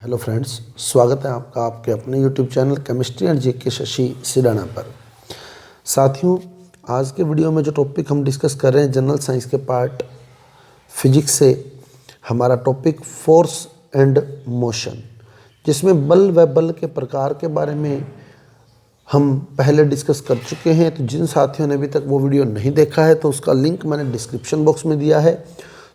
Hello friends, स्वागत है आपका आपके अपने YouTube channel chemistry and GK Shashi Sidana पर। साथियों, आज के वीडियो में जो टॉपिक हम डिस्कस कर रहे हैं जनरल साइंस के पार्ट फिजिक्स से, हमारा टॉपिक फोर्स एंड मोशन, जिसमें बल व बल के प्रकार के बारे में हम पहले डिस्कस कर चुके हैं। तो जिन साथियों ने अभी तक वो वीडियो नहीं देखा है तो उसका लिंक मैंने डिस्क्रिप्शन बॉक्स में दिया है,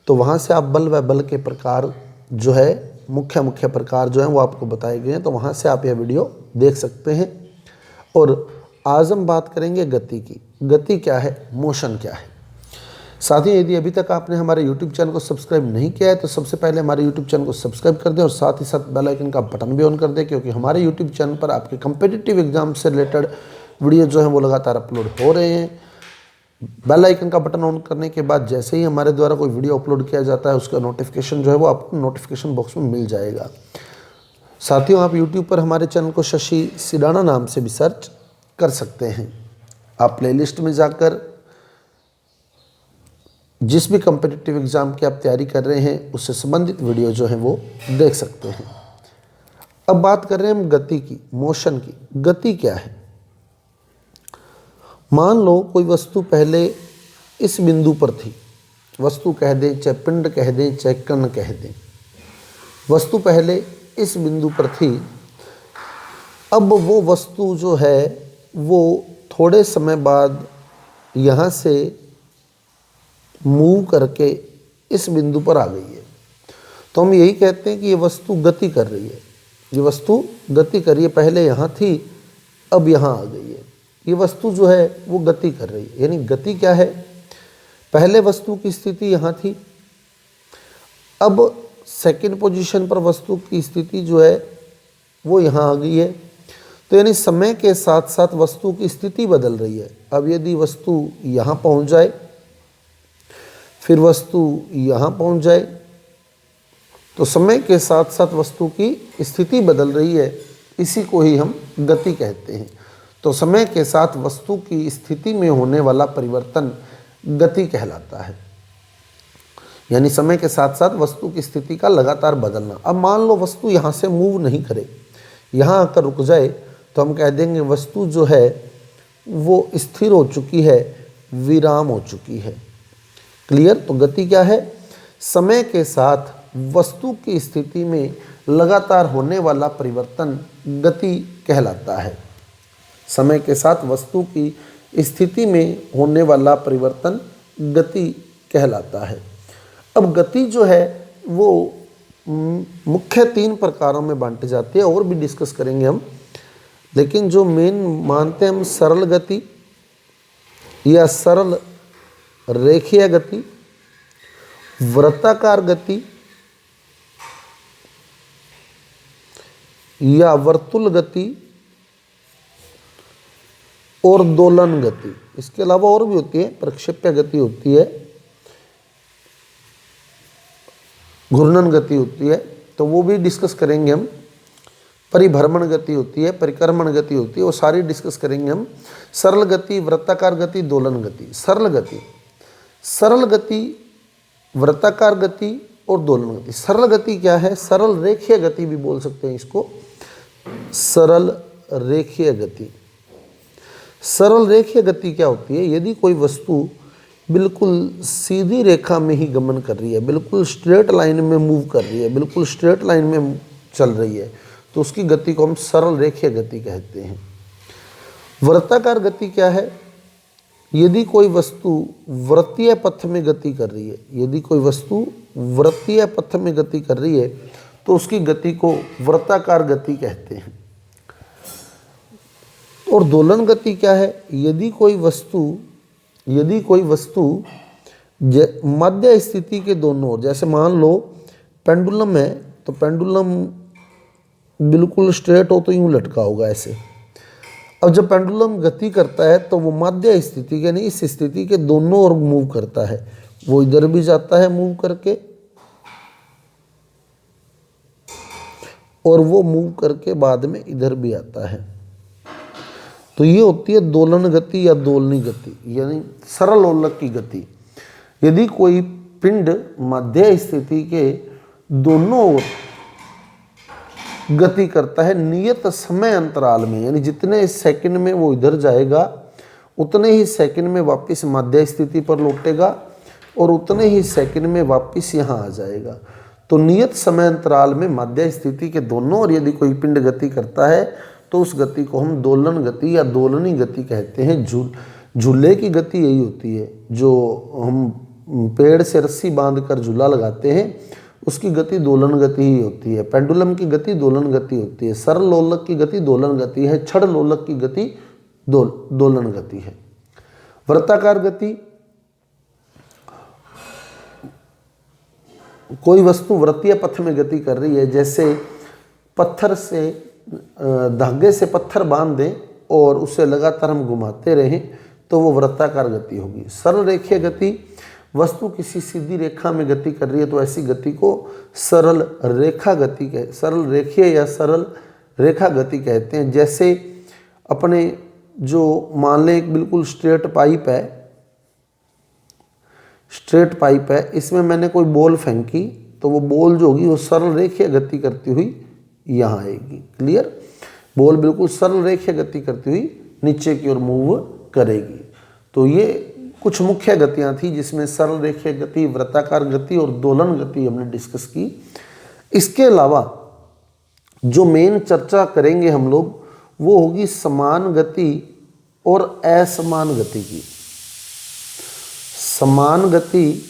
तो वहाँ से आप बल व बल के प्रकार जो है मुख्य प्रकार जो हैं वो आपको बताए गए हैं, तो वहाँ से आप यह वीडियो देख सकते हैं। और आज हम बात करेंगे गति की। गति क्या है, मोशन क्या है। साथियों, यदि अभी तक आपने हमारे YouTube चैनल को सब्सक्राइब नहीं किया है तो सबसे पहले हमारे YouTube चैनल को सब्सक्राइब कर दें और साथ ही साथ बेल आइकन का बटन भी ऑन कर दें, क्योंकि हमारे YouTube चैनल पर आपके कम्पिटिटिव एग्जाम से रिलेटेड वीडियो जो है वो लगातार अपलोड हो रहे हैं। बेल आइकन का बटन ऑन करने के बाद जैसे ही हमारे द्वारा कोई वीडियो अपलोड किया जाता है उसका नोटिफिकेशन जो है वो आपको नोटिफिकेशन बॉक्स में मिल जाएगा। साथियों, आप YouTube पर हमारे चैनल को शशि सिडाना नाम से भी सर्च कर सकते हैं। आप प्लेलिस्ट में जाकर जिस भी कम्पिटिटिव एग्ज़ाम की आप तैयारी कर रहे हैं उससे संबंधित वीडियो जो है वो देख सकते हैं। अब बात कर रहे हैं हम गति की, मोशन की। गति क्या है। मान लो कोई वस्तु पहले इस बिंदु पर थी, वस्तु कह दें चाहे पिंड कह दें चाहे कण कह दें, वस्तु पहले इस बिंदु पर थी। अब वो वस्तु जो है वो थोड़े समय बाद यहाँ से मूव करके इस बिंदु पर आ गई है, तो हम यही कहते हैं कि ये वस्तु गति कर रही है। ये वस्तु गति कर रही है, पहले यहाँ थी अब यहाँ आ गई है। ये वस्तु जो है वो गति कर रही है। यानी गति क्या है, पहले वस्तु की स्थिति यहाँ थी, अब सेकंड पोजीशन पर वस्तु की स्थिति जो है वो यहाँ आ गई है। तो यानी समय के साथ साथ वस्तु की स्थिति बदल रही है। अब यदि वस्तु यहाँ पहुँच जाए, फिर वस्तु यहाँ पहुँच जाए, तो समय के साथ साथ वस्तु की स्थिति बदल रही है। इसी को ही हम गति कहते हैं। तो समय के साथ वस्तु की स्थिति में होने वाला परिवर्तन गति कहलाता है। यानी समय के साथ साथ वस्तु की स्थिति का लगातार बदलना। अब मान लो वस्तु यहाँ से मूव नहीं करे, यहाँ आकर रुक जाए, तो हम कह देंगे वस्तु जो है वो स्थिर हो चुकी है, विराम हो चुकी है। क्लियर। तो गति क्या है, समय के साथ वस्तु की स्थिति में लगातार होने वाला परिवर्तन गति कहलाता है। समय के साथ वस्तु की स्थिति में होने वाला परिवर्तन गति कहलाता है। अब गति जो है वो मुख्य 3 प्रकारों में बांटी जाती है, और भी डिस्कस करेंगे हम, लेकिन जो मेन मानते हैं हम सरल गति या सरल रेखीय गति, वृत्ताकार गति या वर्तुल गति और दोलन गति। इसके अलावा और भी होती है, प्रक्षेप्य गति होती है, घूर्णन गति होती है, तो वो भी डिस्कस करेंगे हम। परिभ्रमण गति होती है, परिक्रमण गति होती है, वो सारी डिस्कस करेंगे हम। सरल गति, वृत्ताकार गति, दोलन गति। सरल गति, सरल गति, वृत्ताकार गति और दोलन गति। सरल गति क्या है, सरल रेखीय गति भी बोल सकते हैं इसको, सरल रेखीय गति। सरल रेखीय गति क्या होती है, यदि कोई वस्तु बिल्कुल सीधी रेखा में ही गमन कर रही है, बिल्कुल स्ट्रेट लाइन में मूव कर रही है, बिल्कुल स्ट्रेट लाइन में चल रही है, तो उसकी गति को हम सरल रेखीय गति कहते हैं। वृत्ताकार गति क्या है, यदि कोई वस्तु वृत्तीय पथ में गति कर रही है, यदि कोई वस्तु वृत्तीय पथ में गति कर रही है तो उसकी गति को वृत्ताकार गति कहते हैं। और दोलन गति क्या है, यदि कोई वस्तु मध्य स्थिति के दोनों ओर, जैसे मान लो पेंडुलम है, तो पेंडुलम बिल्कुल स्ट्रेट हो तो यूँ लटका होगा ऐसे। अब जब पेंडुलम गति करता है तो वो मध्य स्थिति यानी इस स्थिति के दोनों ओर मूव करता है। वो इधर भी जाता है मूव करके, और वो मूव करके बाद में इधर भी आता है। तो ये होती है दोलन गति या दोलनी गति, यानी सरल लोलक की गति। यदि कोई पिंड मध्य स्थिति के दोनों ओर गति करता है नियत समय अंतराल में, यानी जितने सेकंड में वो इधर जाएगा उतने ही सेकंड में वापस माध्य स्थिति पर लौटेगा और उतने ही सेकंड में वापस यहाँ आ जाएगा। तो नियत समय अंतराल में माध्य स्थिति के दोनों और यदि कोई पिंड गति करता है तो उस गति को हम दोलन गति या दोलनी गति कहते हैं। झूले की गति यही होती है, जो हम पेड़ से रस्सी बांधकर झूला लगाते हैं उसकी गति दोलन गति ही होती है। पेंडुलम की गति दोलन गति होती है। सरल लोलक की गति दोलन गति है। छड़ लोलक की गति दोलन गति है। वृत्ताकार गति, कोई वस्तु वृत्तीय पथ में गति कर रही है, जैसे पत्थर से धागे से पत्थर बांध दें और उसे लगातार हम घुमाते रहें तो वो वृत्ताकार गति होगी। सरल रेखीय गति, वस्तु किसी सीधी रेखा में गति कर रही है तो ऐसी गति को सरल रेखा गति सरल रेखीय या सरल रेखा गति कहते हैं। जैसे अपने जो मान लें एक बिल्कुल स्ट्रेट पाइप है, इसमें मैंने कोई बॉल फेंकी तो वो बॉल जो होगी वो सरल रेखीय गति करती हुई यहाँ आएगी। क्लियर? बॉल बिल्कुल सरल रेखीय गति करती हुई नीचे की ओर मूव करेगी। तो ये कुछ मुख्य गतियाँ थी जिसमें सरल रेखीय गति, वृत्ताकार गति और दोलन गति हमने डिस्कस की। इसके अलावा जो मेन चर्चा करेंगे हम लोग वो होगी समान गति और असमान गति की। समान गति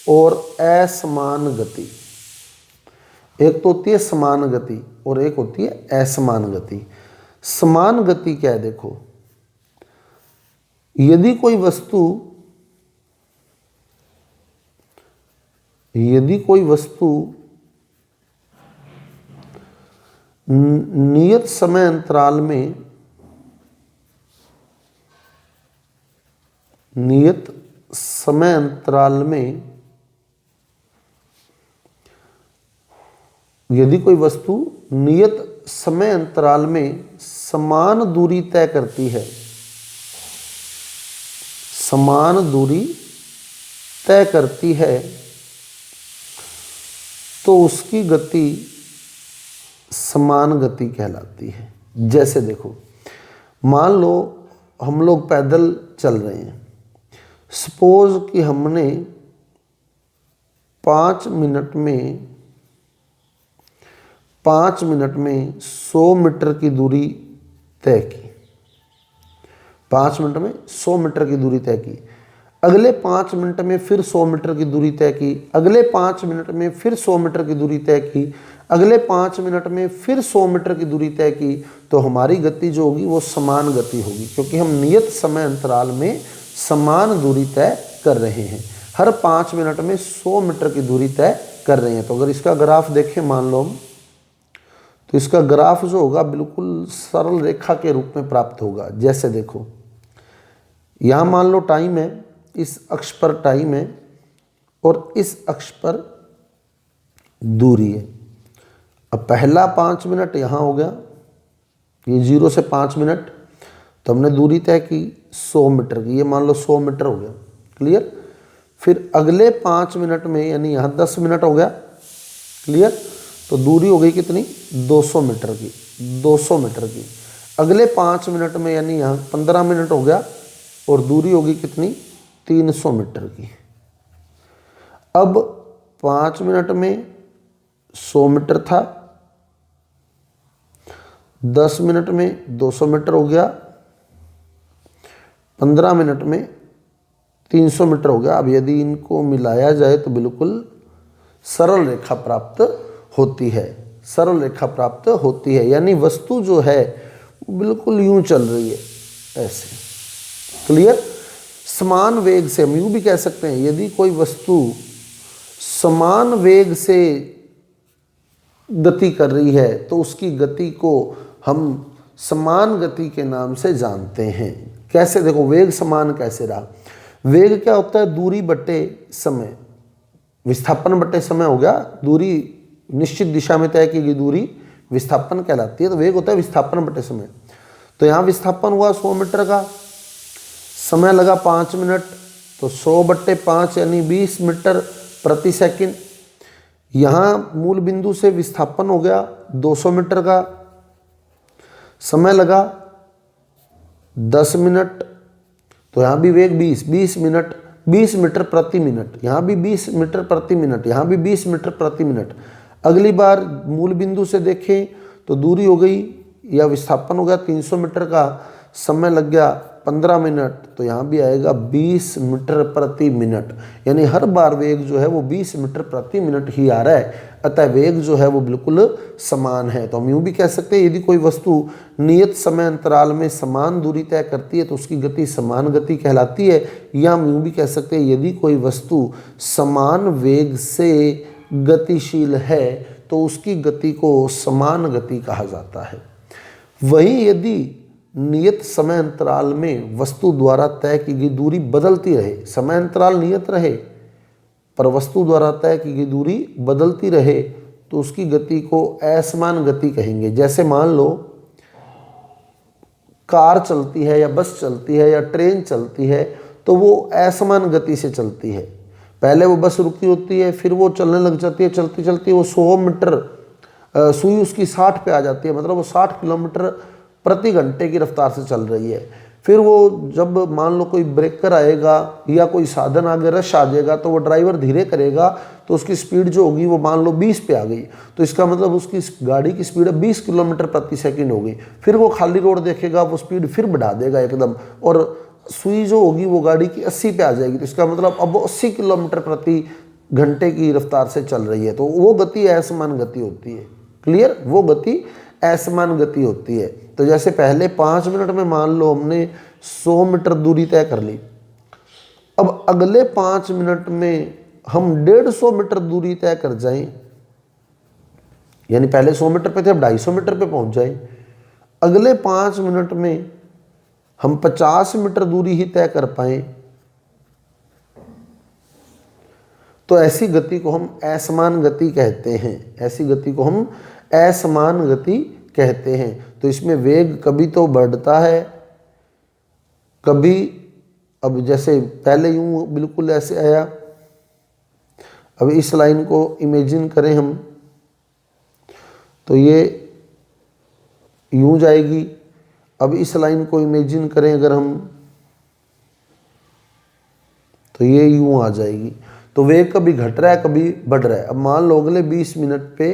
और असमान गति, एक तो होती है समान गति और एक होती है असमान गति। समान गति क्या है? देखो, यदि कोई वस्तु नियत समय अंतराल में यदि कोई वस्तु नियत समय अंतराल में समान दूरी तय करती है, तो उसकी गति समान गति कहलाती है। जैसे देखो, मान लो हम लोग पैदल चल रहे हैं, सपोज कि हमने 5 मिनट में 100 मीटर की दूरी तय की। 5 मिनट में 100 मीटर की दूरी तय की। अगले 5 मिनट में फिर 100 मीटर की दूरी तय की। अगले 5 मिनट में फिर 100 मीटर की दूरी तय की। अगले 5 मिनट में फिर 100 मीटर की दूरी तय की। तो हमारी गति जो होगी वो समान गति होगी, क्योंकि हम नियत समय अंतराल में समान दूरी तय कर रहे हैं। हर 5 मिनट में 100 मीटर की दूरी तय कर रहे हैं। तो अगर इसका ग्राफ देखें मान लो हम, तो इसका ग्राफ जो होगा बिल्कुल सरल रेखा के रूप में प्राप्त होगा। जैसे देखो, यहाँ मान लो टाइम है, इस अक्ष पर टाइम है और इस अक्ष पर दूरी है। अब पहला 5 मिनट यहाँ हो गया, ये 0 से 5 मिनट, तो हमने दूरी तय की 100 मीटर की, ये मान लो 100 मीटर हो गया। क्लियर? फिर अगले 5 मिनट में यानी यहाँ 10 मिनट हो गया। क्लियर? तो दूरी हो गई कितनी? 200 मीटर की। 200 मीटर की। अगले 5 मिनट में यानी यहाँ 15 मिनट हो गया और दूरी होगी कितनी? 300 मीटर की। अब 5 मिनट में 100 मीटर था, 10 मिनट में 200 मीटर हो गया, 15 मिनट में 300 मीटर हो गया। अब यदि इनको मिलाया जाए तो बिल्कुल सरल रेखा प्राप्त होती है। सरल रेखा प्राप्त होती है, यानी वस्तु जो है वो बिल्कुल यूं चल रही है, ऐसे। क्लियर? समान वेग से, हम यूं भी कह सकते हैं, यदि कोई वस्तु समान वेग से गति कर रही है तो उसकी गति को हम समान गति के नाम से जानते हैं। कैसे? देखो, वेग समान कैसे रहा? वेग क्या होता है? दूरी बटे समय। विस्थापन बटे समय हो गया। दूरी निश्चित दिशा में तय की गई दूरी विस्थापन कहलाती है। तो वेग होता है विस्थापन बटे समय। तो यहाँ विस्थापन हुआ 100 मीटर का, समय लगा 5 मिनट, तो 100 बटे 5 यानी 20 मीटर प्रति सेकंड। यहाँ मूल बिंदु से विस्थापन हो गया 200 मीटर का, समय लगा 10 मिनट, तो यहाँ भी वेग 20 मिनट, 20 मीटर प्रति मिनट, यहाँ भी 20 मीटर प्रति मिनट, यहाँ भी 20 मीटर प्रति मिनट। अगली बार मूल बिंदु से देखें तो दूरी हो गई या विस्थापन हो गया 300 मीटर का, समय लग गया 15 मिनट, तो यहाँ भी आएगा 20 मीटर प्रति मिनट। यानी हर बार वेग जो है वो 20 मीटर प्रति मिनट ही आ रहा है, अतः वेग जो है वो बिल्कुल समान है। तो हम यूँ भी कह सकते हैं यदि कोई वस्तु नियत समय अंतराल में समान दूरी तय करती है तो उसकी गति समान गति कहलाती है। या हम यूँ भी कह सकते हैं यदि कोई वस्तु समान वेग से गतिशील है तो उसकी गति को समान गति कहा जाता है। वहीं यदि नियत समय अंतराल में वस्तु द्वारा तय की गई दूरी बदलती रहे, समय अंतराल नियत रहे पर वस्तु द्वारा तय की गई दूरी बदलती रहे, तो उसकी गति को असमान गति कहेंगे। जैसे मान लो कार चलती है या बस चलती है या ट्रेन चलती है तो वो असमान गति से चलती है। पहले वो बस रुकी होती है, फिर वो चलने लग जाती है, चलती चलती वो 100 मीटर सुई उसकी 60 पे आ जाती है, मतलब वो 60 किलोमीटर प्रति घंटे की रफ्तार से चल रही है। फिर वो जब मान लो कोई ब्रेकर आएगा या कोई साधन आगे रश आ जाएगा तो वो ड्राइवर धीरे करेगा तो उसकी स्पीड जो होगी वो मान लो 20 पे आ गई, तो इसका मतलब उसकी गाड़ी की स्पीड 20 किलोमीटर प्रति सेकंड हो गई। फिर वो खाली रोड देखेगा, वो स्पीड फिर बढ़ा देगा एकदम, और सुई जो होगी वो गाड़ी की 80 पे आ जाएगी, तो इसका मतलब अब वो 80 किलोमीटर प्रति घंटे की रफ्तार से चल रही है। तो वो गति असमान गति होती है। क्लियर? वो गति असमान गति होती है। तो जैसे पहले 5 मिनट में मान लो हमने 100 मीटर दूरी तय कर ली, अब अगले 5 मिनट में हम 150 मीटर दूरी तय कर जाएं, यानी पहले 100 मीटर पे थे अब 250 मीटर पे पहुंच जाएं, अगले 5 मिनट में हम 50 मीटर दूरी ही तय कर पाए, तो ऐसी गति को हम असमान गति कहते हैं। ऐसी गति को हम असमान गति कहते हैं। तो इसमें वेग कभी तो बढ़ता है, कभी, अब जैसे पहले यूं बिल्कुल ऐसे आया, अब इस लाइन को इमेजिन करें हम तो ये यूं जाएगी। अब इस लाइन को इमेजिन करें अगर हम तो ये यूं आ जाएगी। तो वेग कभी घट रहा है कभी बढ़ रहा है। अब मान लो अगले 20 मिनट पे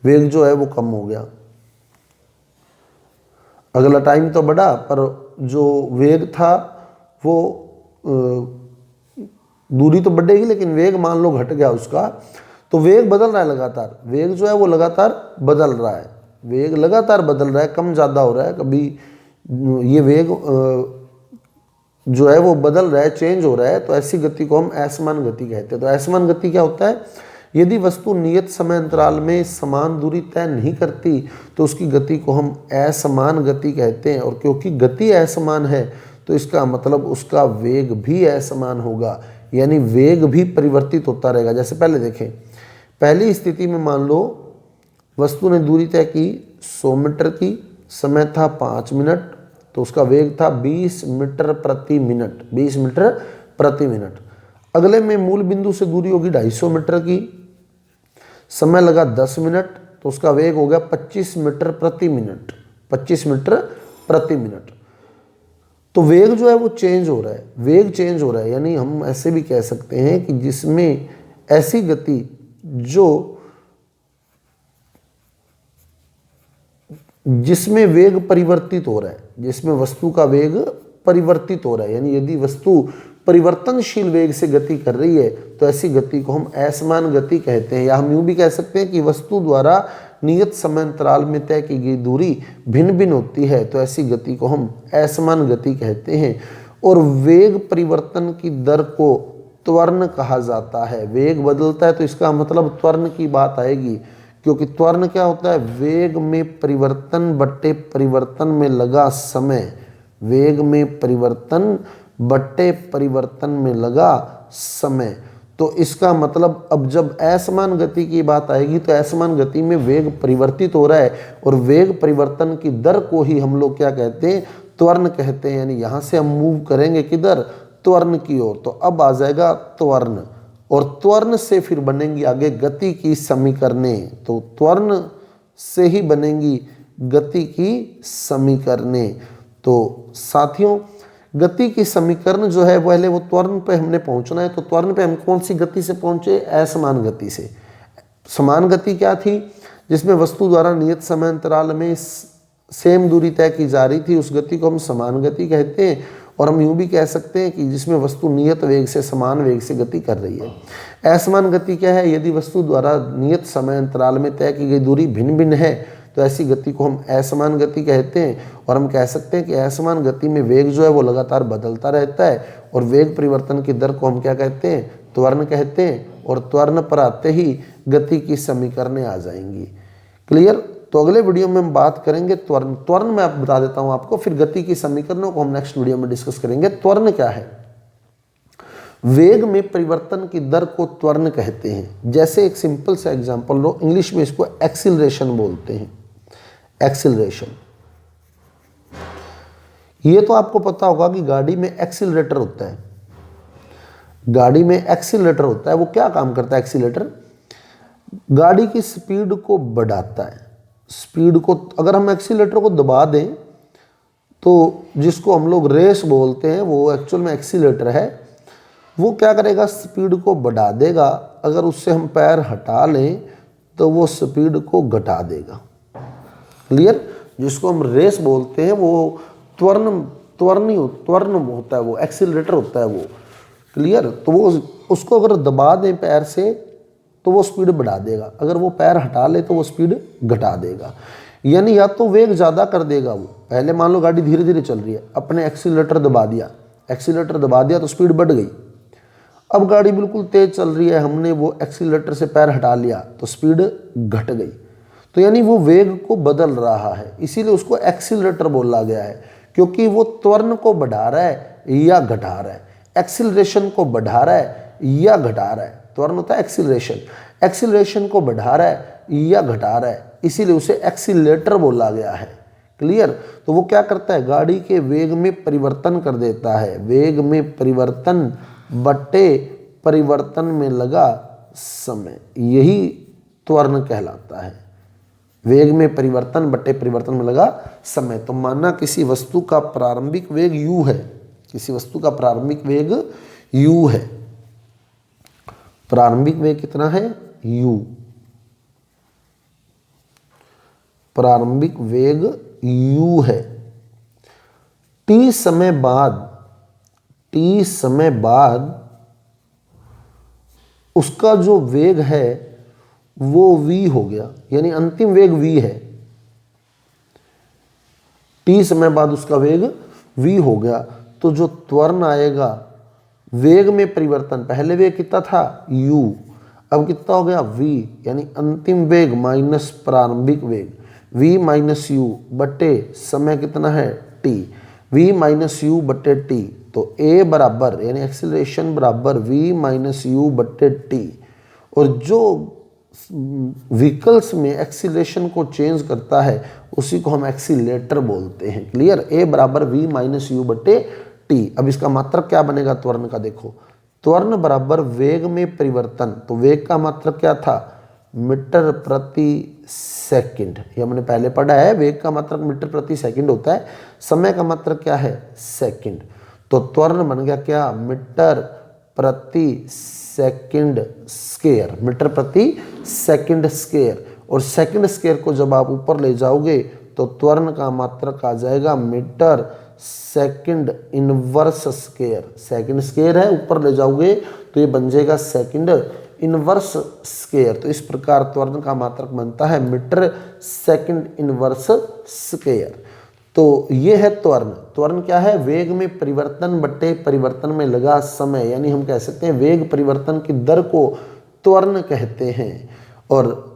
वेग जो है वो कम हो गया, अगला टाइम तो बढ़ा पर जो वेग था वो दूरी तो बढ़ेगी लेकिन वेग मान लो घट गया उसका, तो वेग बदल रहा है लगातार, वेग जो है वो लगातार बदल रहा है, वेग लगातार बदल रहा है, कम ज़्यादा हो रहा है, कभी ये वेग जो है वो बदल रहा है, चेंज हो रहा है। तो ऐसी गति को हम असमान गति कहते हैं। तो असमान गति क्या होता है? यदि वस्तु नियत समय अंतराल में समान दूरी तय नहीं करती तो उसकी गति को हम असमान गति कहते हैं। और क्योंकि गति असमान है तो इसका मतलब उसका वेग भी असमान होगा, यानी वेग भी परिवर्तित होता रहेगा। जैसे पहले देखें, पहली स्थिति में मान लो वस्तु ने दूरी तय की 100 मीटर की, समय था 5 मिनट, तो उसका वेग था 20 मीटर प्रति मिनट, 20 मीटर प्रति मिनट। अगले में मूल बिंदु से दूरी होगी 250 मीटर की, समय लगा 10 मिनट, तो उसका वेग हो गया 25 मीटर प्रति मिनट, 25 मीटर प्रति मिनट। तो वेग जो है वो चेंज हो रहा है, वेग चेंज हो रहा है, यानी हम ऐसे भी कह सकते हैं कि जिसमें ऐसी गति जिसमें वेग परिवर्तित हो रहा है, जिसमें वस्तु का वेग परिवर्तित हो रहा है, यानी यदि वस्तु परिवर्तनशील वेग से गति कर रही है तो ऐसी गति को हम असमान गति कहते हैं। या हम यूँ भी कह सकते हैं कि वस्तु द्वारा नियत समय अंतराल में तय की गई दूरी भिन्न भिन्न होती है तो ऐसी गति को हम असमान गति कहते हैं। और वेग परिवर्तन की दर को त्वरण कहा जाता है। वेग बदलता है तो इसका मतलब त्वरण की बात आएगी, क्योंकि त्वरण क्या होता है? वेग में परिवर्तन बट्टे परिवर्तन में लगा समय, वेग में परिवर्तन बट्टे परिवर्तन में लगा समय। तो इसका मतलब अब जब असमान गति की बात आएगी तो असमान गति में वेग परिवर्तित हो रहा है और वेग परिवर्तन की दर को ही हम लोग क्या कहते हैं? त्वरण कहते हैं। यानी यहाँ से हम मूव करेंगे किधर? त्वरण की ओर। तो अब आ जाएगा त्वरण, और त्वरण से फिर बनेंगी आगे गति की समीकरणें। तो त्वरण से ही बनेंगी गति की समीकरणें। तो साथियों, गति की समीकरण जो है पहले वो त्वरण पे हमने पहुंचना है। तो त्वरण पे हम कौन सी गति से पहुंचे? असमान गति से। समान गति क्या थी? जिसमें वस्तु द्वारा नियत समय अंतराल में सेम दूरी तय की जा रही थी, उस गति को हम समान गति कहते हैं। और हम यूं भी कह सकते हैं कि जिसमें वस्तु नियत वेग से समान वेग से गति कर रही है। असमान गति क्या है? यदि वस्तु द्वारा नियत समय अंतराल में तय की गई दूरी भिन्न भिन्न है तो ऐसी गति को हम असमान गति कहते हैं। और हम कह सकते हैं कि असमान गति में वेग जो है वो लगातार बदलता रहता है और वेग परिवर्तन की दर को हम क्या कहते हैं? त्वरण कहते हैं। और त्वरण पर आते ही गति की समीकरणें आ जाएंगी। क्लियर? तो अगले वीडियो में हम बात करेंगे त्वरण। त्वरण मैं आप बता देता हूं आपको, फिर गति की समीकरणों को हम नेक्स्ट वीडियो में डिस्कस करेंगे। त्वरण क्या है? वेग में परिवर्तन की दर को त्वरण कहते हैं। जैसे एक सिंपल सा एग्जांपल लो, इंग्लिश में इसको एक्सीलरेशन बोलते हैं। एक्सीलरेशन, ये तो आपको पता होगा कि गाड़ी में एक्सीलरेटर होता है। गाड़ी में एक्सीलरेटर होता है, वो क्या काम करता है? एक्सीलरेटर गाड़ी की स्पीड को बढ़ाता है। स्पीड को, अगर हम एक्सीलरेटर को दबा दें तो जिसको हम लोग रेस बोलते हैं, वो एक्चुअल में एक्सीलरेटर है। वो क्या करेगा? स्पीड को बढ़ा देगा। अगर उससे हम पैर हटा लें तो वो स्पीड को घटा देगा। क्लियर? जिसको हम रेस बोलते हैं वो त्वरण होता है, वो एक्सीलरेटर होता है वो। क्लियर? तो वो उसको अगर दबा दें पैर से तो वो स्पीड बढ़ा देगा, अगर वो पैर हटा ले तो वो स्पीड घटा देगा। यानी या तो वेग ज़्यादा कर देगा वो, पहले मान लो गाड़ी धीरे धीरे चल रही है, अपने एक्सीलरेटर दबा दिया तो स्पीड बढ़ गई। अब गाड़ी बिल्कुल तेज़ चल रही है, हमने वो एक्सीलरेटर से पैर हटा लिया तो स्पीड घट गई। तो यानी वो वेग को बदल रहा है, इसीलिए उसको एक्सीलरेटर बोला गया है, क्योंकि वो त्वरण को बढ़ा रहा है या घटा रहा है, एक्सीलरेशन को बढ़ा रहा है या घटा रहा है। त्वरण होता है एक्सीलरेशन, एक्सीलरेशन को बढ़ा रहा है या घटा रहा है, इसीलिए उसे एक्सीलरेटर बोला गया है। क्लियर? तो वो क्या करता है? गाड़ी के वेग में परिवर्तन कर देता है। वेग में परिवर्तन बटे परिवर्तन में लगा समय, यही त्वरण कहलाता है। वेग में परिवर्तन बटे परिवर्तन में लगा समय। तो माना किसी वस्तु का प्रारंभिक वेग u है, किसी वस्तु का प्रारंभिक वेग u है। प्रारंभिक वेग कितना है? u। प्रारंभिक वेग u है। t समय बाद उसका जो वेग है वो v हो गया, यानी अंतिम वेग v है। t समय बाद उसका वेग v हो गया, तो जो त्वरण आएगा, वेग में परिवर्तन, पहले वेग कितना था? u, अब कितना हो गया? v, यानी अंतिम वेग माइनस प्रारंभिक वेग, v माइनस u बटे समय कितना है? t, v माइनस u बटे t। तो a बराबर, यानी एक्सीलरेशन बराबर v माइनस u बटे t। और जो व्हीकल्स में एक्सीलरेशन को चेंज करता है उसी को हम एक्सीलेटर बोलते हैं। क्लियर? a बराबर v माइनस u बटे t। अब इसका मात्रक क्या बनेगा त्वरण का? देखो, त्वरण बराबर वेग में परिवर्तन। तो वेग का मात्रक क्या था? मीटर प्रति सेकंड। ये हमने पहले पढ़ा है, वेग का मात्रक मीटर प्रति सेकंड होता है। समय का मात्रक क्या है? सेकंड। तो त्वरण बन गया क्या? मीटर प्रति सेकंड स्क्वायर, मीटर प्रति सेकंड स्क्वायर। और सेकंड स्क्वायर को जब आप ऊपर ले जाओगे तो त्वरण का मात्रक आ जाएगा metre second inverse square. Second square है, ऊपर ले जाओगे तो ये बन जाएगा सेकंड इनवर्स स्क्वायर। तो इस प्रकार त्वरण का मात्रक बनता है मीटर सेकंड इनवर्स स्क्वायर। तो ये है त्वरण। त्वरण क्या है? वेग में परिवर्तन बटे परिवर्तन में लगा समय, यानी हम कह सकते हैं वेग परिवर्तन की दर को त्वरण कहते हैं। और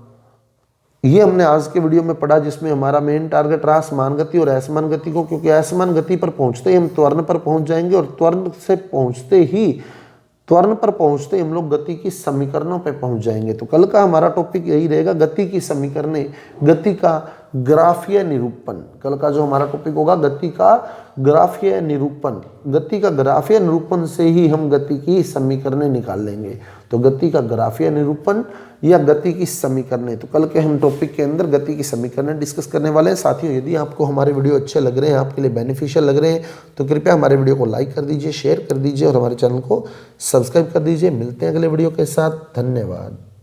ये हमने आज के वीडियो में पढ़ा, जिसमें हमारा मेन टारगेट रहा समान गति और असमान गति को, क्योंकि असमान गति पर पहुंचते ही हम त्वरण पर पहुंच जाएंगे और त्वरण पर पहुंचते ही हम लोग गति की समीकरणों पर पहुंच जाएंगे। तो कल का हमारा टॉपिक यही रहेगा, गति की समीकरणें, ग्राफीय निरूपण। कल का जो हमारा टॉपिक होगा गति का ग्राफीय निरूपण। गति का ग्राफीय निरूपण से ही हम गति की समीकरणें निकाल लेंगे। तो गति का ग्राफीय निरूपण या गति की समीकरणें, तो कल के हम टॉपिक के अंदर गति की समीकरणें डिस्कस करने वाले हैं। साथियों, यदि आपको हमारे वीडियो अच्छे लग रहे हैं, आपके लिए बेनिफिशियल लग रहे हैं, तो कृपया हमारे वीडियो को लाइक कर दीजिए, शेयर कर दीजिए और हमारे चैनल को सब्सक्राइब कर दीजिए। मिलते हैं अगले वीडियो के साथ। धन्यवाद।